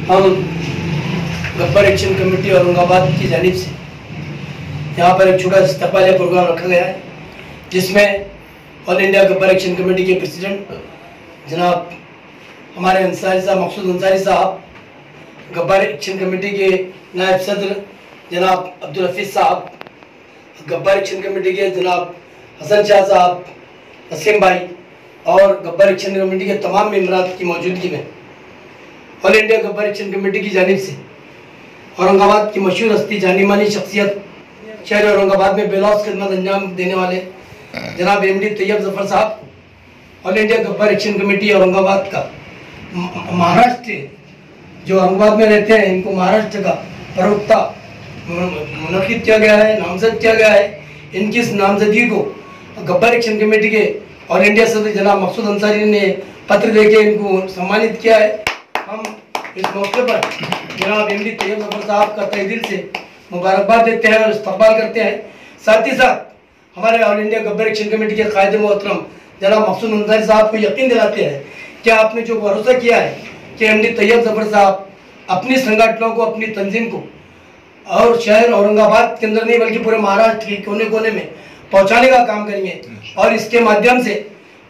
हम Gabbar action committee Aurangabad की जानिब से यहाँ पर एक छोटा इस्तकबालिया प्रोग्राम रखा गया है, जिसमें all India Gabbar action committee के प्रेसिडेंट जनाब हमारे अंसारी साहब, मकसूद अंसारी साहब, गब्बर एक्शन कमेटी के नायब सदर जनाब अब्दुल हफीज़ साहब, गब्बर एक्शन कमेटी के जनाब हसन शाह साहब, वसीम भाई और गब्बर एक्शन कमेटी के तमाम मेंबरात की मौजूदगी में all India Gabbar action committee की जानिब से औरंगाबाद की मशहूर हस्ती, जानी मानी शख्सियत, शहर औरंगाबाद में बेलौस खिदमत अंजाम देने वाले जनाब एमडी तैयब जफर साहब, all India Gabbar action committee Aurangabad का महाराष्ट्र जो औरंगाबाद में रहते हैं, इनको महाराष्ट्र का प्रवक्ता मुनक़िद किया गया है, नामजद किया गया है। इनकी इस नामजदगी को गब्बर एक्शन कमेटी के ऑल इंडिया सदर जनाब मकसूद अंसारी ने पत्र देके इनको सम्मानित किया है। हम इस मौके पर जनाब एमडी तैयब जफर साहब का तहे दिल से मुबारकबाद देते हैं और इस्तकबाल करते हैं। साथ ही साथ हमारे all India Gabbar action committee के कायदे मोहतरम जनाब मकसूद अंसारी साहब को यकीन दिलाते हैं कि आपने जो भरोसा किया है कि एमडी तैयब जफर साहब अपनी संगठनों को, अपनी तंजीम को और शहर औरंगाबाद के अंदर नहीं बल्कि पूरे महाराष्ट्र के कोने कोने में पहुंचाने का काम करेंगे और इसके माध्यम से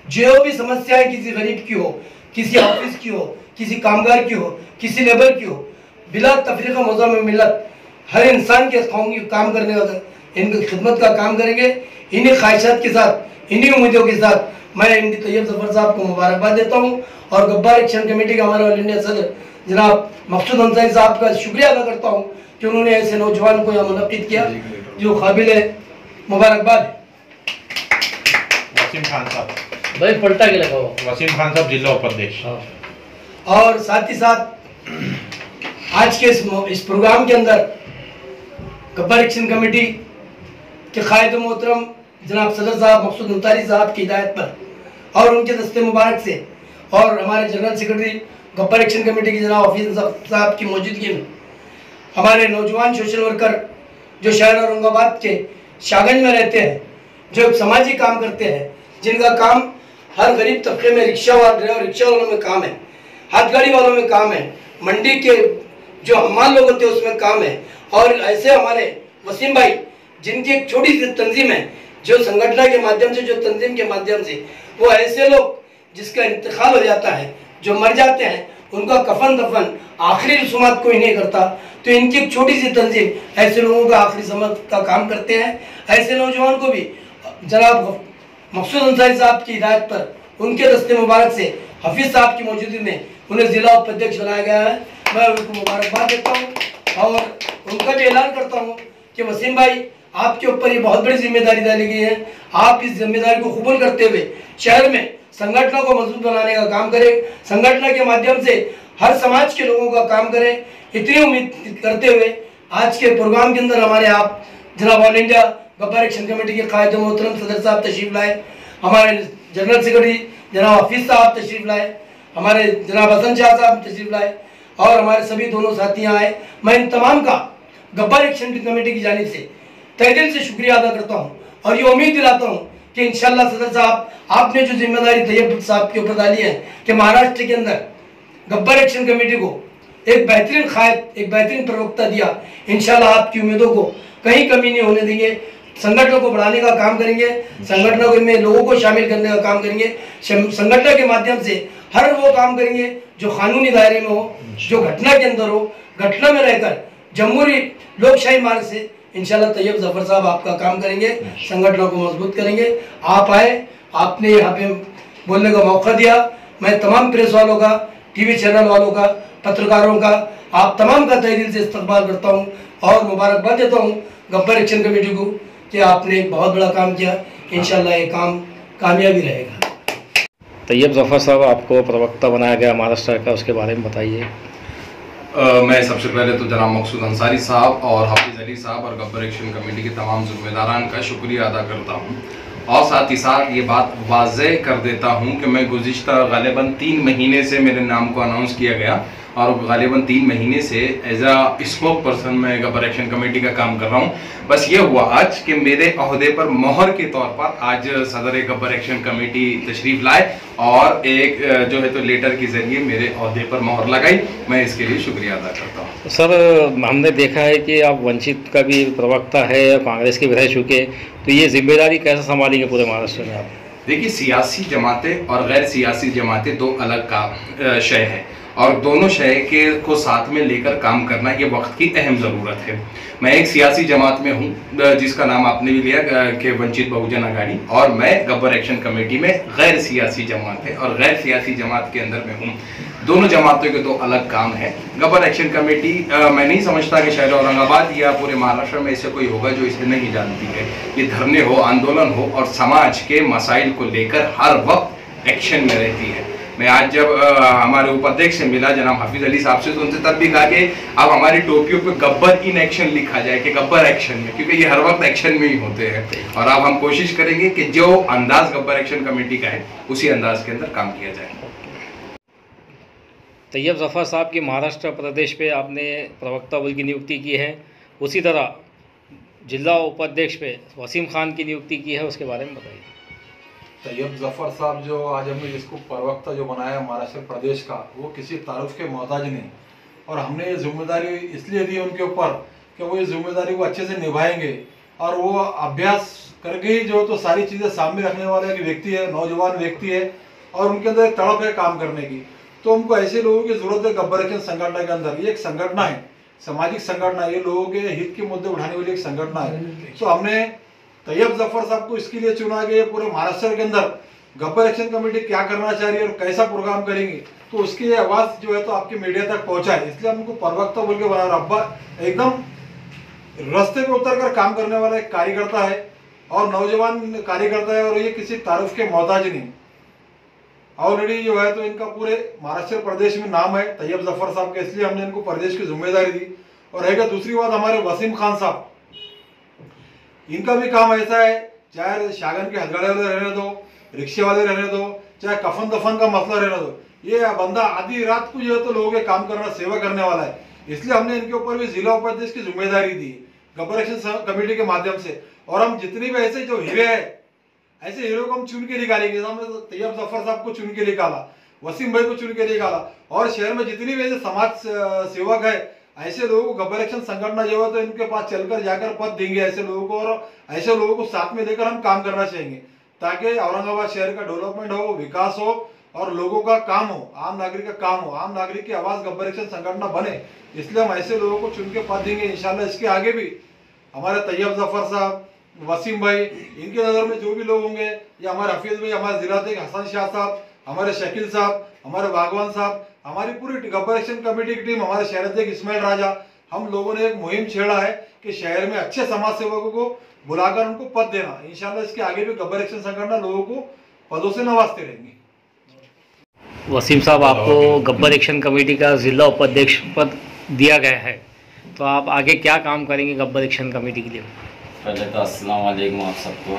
जो भी समस्याएं किसी गरीब की हो, किसी ऑफिस की हो, किसी कामगार की हो, किसी लेबर की हो, बिला तफरीक़ मौज़ा में मिलत हर इंसान के काम करने का, इनकी खिदमत का काम करेंगे। इन्हीं ख्वाहिशात के साथ, इन्हीं उम्मीदों के साथ मैं एमडी तैयब जफर साहब को मुबारकबाद देता हूँ और गब्बर एक्शन कमेटी का हमारे ऑल इंडिया सदर जनाब मकसूद अंसारी साहब का शुक्रिया अदा करता हूँ कि उन्होंने ऐसे नौजवान को यहाँ मुनक़िद किया जो काबिल मुबारकबाद है। वसीम खान साहब, भाई पलटा के लगाओ। वसीम खान साहब जिला उपाध्यक्ष। और साथ ही साथ आज के इस प्रोग्राम के अंदर गब्बर एक्शन कमेटी के कायद मोहतरम जनाब सदर साहब मकसूद अंसारी साहब की हिदायत पर और उनके दस्ते मुबारक से और हमारे general secretary Gabbar action committee के जनाब हफीज़ साहब की मौजूदगी में हमारे नौजवान सोशल वर्कर जो शहर औरंगाबाद के शाहगंज में रहते हैं, जो समाजी काम करते हैं, जिनका काम हर गरीब तबके में रिक्शा वालों में काम है, हाथ गाड़ी वालों में काम है, मंडी के जो हमाल लोग होते हैं उसमें काम है। और ऐसे हमारे वसीम भाई जिनकी एक छोटी सी तंजीम है, जो संगठन के माध्यम से, जो तंजीम के माध्यम से वो ऐसे लोग जिसका इंतकाल हो जाता है, जो मर जाते हैं, उनका कफन दफन आखिरी रसूमात कोई नहीं करता, तो इनकी एक छोटी सी तंजीम ऐसे लोगों का आखिरी समझ का काम करते हैं। ऐसे नौजवान को भी जनाब मकसूद अंसारी साहब की हिदायत पर उनके दस्ते मुबारक से हफीज़ साहब की मौजूदगी में उन्हें ज़िला उपाध्यक्ष बनाया गया है। मैं उनको मुबारकबाद देता हूँ और उनका भी ऐलान करता हूँ कि वसीम भाई आपके ऊपर ये बहुत बड़ी जिम्मेदारी डाली गई है। आप इस जिम्मेदारी को कबूल करते हुए शहर में संगठनों को मजबूत बनाने का काम करें, संगठन के माध्यम से हर समाज के लोगों का काम करें। इतनी उम्मीद करते हुए आज के प्रोग्राम के अंदर हमारे आप जनाब all India Gabbar action committee के कायद मोहतरम सदर साहब तशरीफ लाए, हमारे जनरल सेक्रेटरी जनाब हफीज़ साहब तशरीफ लाए, हमारे जनाब हसन शाह साहब तशरीफ लाए और हमारे सभी दोनों साथी आए। मैं इन तमाम का गब्बर एक्शन कमेटी की जानिब से तहे दिल से शुक्रिया अदा करता हूँ और ये उम्मीद दिलाता हूँ कि इंशाल्लाह सदर साहब आपने जो जिम्मेदारी तैयब साहब के ऊपर डाली है कि महाराष्ट्र के अंदर गब्बर एक्शन कमेटी को एक बेहतरीन कायद, एक बेहतरीन प्रवक्ता दिया, इंशाल्लाह आपकी उम्मीदों को कहीं कमी नहीं होने देंगे। संगठनों को बढ़ाने का काम करेंगे, संगठनों में लोगों को शामिल करने का काम करेंगे, संगठन के माध्यम से हर वो काम करेंगे जो कानूनी दायरे में हो, जो घटना के अंदर हो, घटना में रहकर जमहूरी लोकशाही मार्ग से इंशाल्लाह तैयब जफर साहब आपका काम करेंगे, संगठनों को मजबूत करेंगे। आप आए, आपने यहाँ पे बोलने का मौका दिया। मैं तमाम प्रेस वालों का, टीवी चैनल वालों का, पत्रकारों का, आप तमाम का तहे दिल से इस्तकबाल करता हूँ और मुबारकबाद देता हूँ गब्बर एक्शन कमेटी को कि आपने एक बहुत बड़ा काम किया। इंशाल्लाह ये काम कामयाबी रहेगा। तैयब जफर साहब आपको प्रवक्ता बनाया गया महाराष्ट्र का, उसके बारे में बताइए। मैं सबसे पहले तो जनाब मकसूद अंसारी साहब और हाफिज़ अली साहब और गब्बर एक्शन कमेटी के तमाम ज़िम्मेदारान का शुक्रिया अदा करता हूँ और साथ ही साथ ये बात वाज़ेह कर देता हूँ कि मैं गुज़िश्ता ग़ालिबन 3 महीने से मेरे नाम को अनाउंस किया गया और गालिबन 3 महीने से एज अ स्पोक पर्सन मैं गब्बर एक्शन कमेटी का काम कर रहा हूँ। बस ये हुआ आज कि मेरे अहदे पर मोहर के तौर पर आज सदर गब्बर एक्शन कमेटी तशरीफ़ लाए और एक जो है तो लेटर के ज़रिए मेरे अहदे पर मोहर लगाई। मैं इसके लिए शुक्रिया अदा करता हूँ। सर, हमने देखा है कि आप वंचित का भी प्रवक्ता है, कांग्रेस के भी रह चुके, तो ये जिम्मेदारी कैसे संभालेंगे पूरे महाराष्ट्र में आप? देखिए, सियासी जमातें और गैर सियासी जमातें दो अलग का शय है और दोनों शय के को साथ में लेकर काम करना ये वक्त की अहम ज़रूरत है। मैं एक सियासी जमात में हूँ जिसका नाम आपने भी लिया कि वंचित बहुजन आघाड़ी, और मैं गब्बर एक्शन कमेटी में गैर सियासी जमात है और गैर सियासी जमात के अंदर में हूँ। दोनों जमातों के दो अलग काम है। गब्बर एक्शन कमेटी मैं नहीं समझता कि शहर औरंगाबाद या पूरे महाराष्ट्र में ऐसे कोई होगा जो इसे नहीं जानती है। ये धरने हो, आंदोलन हो और समाज के मसाइल को लेकर हर वक्त एक्शन में रहती है। मैं आज जब हमारे उपाध्यक्ष से मिला जनाब हाफिज अली साहब से, तो उनसे तब भी कहा कि अब हमारी टोपियों पे गब्बर इन एक्शन लिखा जाए कि गब्बर एक्शन में, क्योंकि ये हर वक्त एक्शन में ही होते हैं। और अब हम कोशिश करेंगे कि जो अंदाज गब्बर एक्शन कमेटी का है उसी अंदाज के अंदर काम किया जाए। तैयब जफ़र साहब की महाराष्ट्र प्रदेश पे आपने प्रवक्ता बल की नियुक्ति की है, उसी तरह जिला उपाध्यक्ष पे वसीम खान की नियुक्ति की है, उसके बारे में बताइए। तैयब जफ़र साहब जो आज हमने जिसको प्रवक्ता जो बनाया महाराष्ट्र प्रदेश का, वो किसी तारुफ के मोहताज नहीं, और हमने ये जिम्मेदारी इसलिए दी उनके ऊपर कि वो ये जिम्मेदारी को अच्छे से निभाएंगे और वो अभ्यास करके ही जो तो सारी चीज़ें सामने रखने वाला एक व्यक्ति है, नौजवान व्यक्ति है और उनके अंदर एक तड़प है काम करने की। तो हमको ऐसे लोगों की जरूरत है गब्बर एक्शन संगठन के अंदर। ये एक संगठन है, सामाजिक संगठन है, ये लोगों के हित के मुद्दे उठाने वाली एक संगठन है। तो हमने तैयब जफ़र साहब को इसके लिए चुना कि पूरे महाराष्ट्र के अंदर गब्बर एक्शन कमेटी क्या करना चाह रही है और कैसा प्रोग्राम करेंगे, तो उसकी ये आवाज़ जो है तो आपकी मीडिया तक पहुंचा है। इसलिए हम उनको प्रवक्ता बोल के बना रहा। अब्बा एकदम रास्ते पे उतर कर काम करने वाला एक कार्यकर्ता है और नौजवान कार्यकर्ता है, और ये किसी तारुफ के मोहताज नहीं। ऑलरेडी जो है तो इनका पूरे महाराष्ट्र प्रदेश में नाम है तैयब जफ़र साहब के, इसलिए हमने इनको प्रदेश की जिम्मेदारी दी। और रहेगा दूसरी बात, हमारे वसीम खान साहब, इनका भी काम ऐसा है, चाहे शागन के हथगड़े वाले रहने दो, रिक्शे वाले रहने दो, चाहे कफन दफन का मसला रहने दो, ये बंदा आधी रात को जो है तो लोगों के काम करना, सेवा करने वाला है। इसलिए हमने इनके ऊपर भी जिला उपाध्यक्ष की जिम्मेदारी दी गब्बर एक्शन कमेटी के माध्यम से। और हम जितनी भी ऐसे जो हीरे हैं, ऐसे हीरो को हम चुन के निकालेंगे। हमने तैयब जफ़र साहब को चुन के निकाला, वसीम भाई को चुन के निकाला, और शहर में जितनी भी ऐसे समाज सेवक है, ऐसे लोगों को गब्बर एक्शन संगठन जो है तो इनके पास चलकर जाकर पद देंगे ऐसे लोगों को, और ऐसे लोगों को साथ में लेकर हम काम करना चाहेंगे ताकि औरंगाबाद शहर का डेवलपमेंट हो, विकास हो और लोगों का काम हो, आम नागरिक का काम हो, आम नागरिक की आवाज़ गब्बर एक्शन संगठन बने। इसलिए हम ऐसे लोगों को चुन के पद देंगे इंशाल्लाह। इसके आगे भी हमारे तैयब जफ़र साहब, वसीम भाई, इनके नज़र में जो भी लोग होंगे, या हमारे हफीज़ भाई, हमारे जिलाध्यक्ष हसन शाह साहब, हमारे शकील साहब, हमारे बागवान साहब, हमारी पूरी गब्बर एक्शन कमेटी की टीम, हमारे शहराध्यक्ष इस्माइल राजा, हम लोगों ने एक मुहिम छेड़ा है कि शहर में अच्छे समाज सेवकों को बुलाकर उनको पद देना। इंशाल्लाह इसके आगे भी गब्बर एक्शन संगठन लोगों को पदों से नवाजते रहेंगे। वसीम साहब, आपको गब्बर एक्शन कमेटी का जिला उपाध्यक्ष पद दिया गया है, तो आप आगे क्या काम करेंगे गब्बर एक्शन कमेटी के लिए? पहले तो अस्सलाम वालेकुम आप सबको।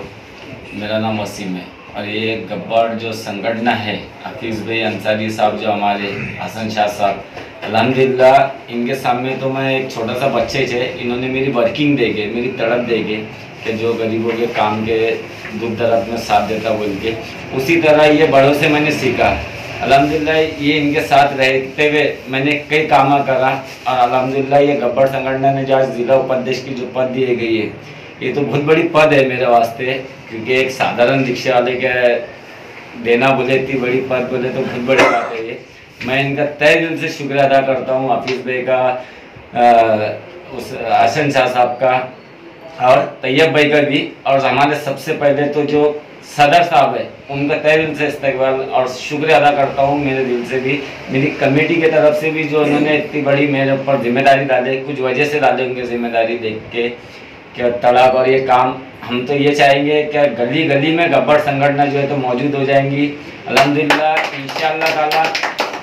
मेरा नाम वसीम है और ये गब्बर जो संगठन है, हफीज़ भाई अंसारी साहब, जो हमारे हसन शाह साहब, अल्हम्दुलिल्लाह इनके सामने तो मैं एक छोटा सा बच्चे थे। इन्होंने मेरी वर्किंग देके, मेरी तड़प देके कि जो गरीबों के काम के दुख दर्द में साथ देता बोल के, उसी तरह ये बड़ों से मैंने सीखा। अल्हम्दुलिल्लाह ये इनके साथ रहते हुए मैंने कई काम करा और अल्हम्दुलिल्लाह ये गब्बर संगठन ने जो आज जिला उपाध्यक्ष की जो पद दी गई है, ये तो बहुत बड़ी पद है मेरे वास्ते, क्योंकि एक साधारण रिक्शा वाले के देना बोले, इतनी बड़ी पद बोले तो बहुत बड़ी बात है ये। मैं इनका तहे दिल से शुक्रिया अदा करता हूँ, हफीज़ भाई का, उस हसन शाह साहब का और तैयब भाई का भी, और हमारे सबसे पहले तो जो सदर साहब है उनका तहे दिल से इस्तकबाल और शुक्रिया अदा करता हूँ मेरे दिल से भी, मेरी कमेटी की तरफ से भी, जो उन्होंने इतनी बड़ी मेरे ऊपर जिम्मेदारी डाले, कुछ वजह से डाले उनकी जिम्मेदारी देख के क्या तड़प। और ये काम हम तो ये चाहेंगे कि गली गली में गब्बर संगठन जो है तो मौजूद हो जाएंगी। अल्हम्दुलिल्लाह इंशाअल्लाह ताला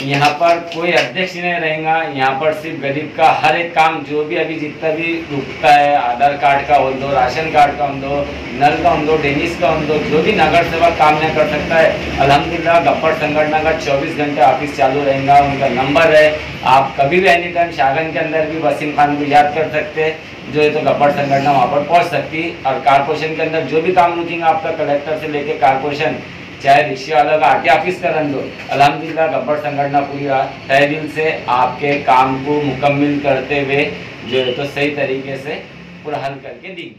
यहाँ पर कोई अध्यक्ष नहीं रहेगा। यहाँ पर सिर्फ गरीब का हर एक काम जो भी अभी जितना भी रुकता है, आधार कार्ड का हो दो, राशन कार्ड का हो दो, नल का हो दो, डेनिस का हो दो, जो भी नगर सेवक काम नहीं कर सकता है, अल्हम्दुलिल्लाह गब्बर संगठन का 24 घंटे ऑफिस चालू रहेगा। उनका नंबर है, आप कभी भी एनी टाइम शागन के अंदर भी वसीम खान को याद कर सकते हैं, जो है तो गब्बर संगठन वहाँ पर पहुँच सकती। और कारपोरेशन के अंदर जो भी काम रुकेंगे आपका, कलेक्टर से लेके कारपोरेशन, चाहे रिक्शे वाला का आके ऑफिस का रन दो, अल्हम्दुलिल्लाह गब्बर संगठन पूरी तय दिल से आपके काम को मुकम्मल करते हुए जो है तो सही तरीके से पूरा हल करके दी।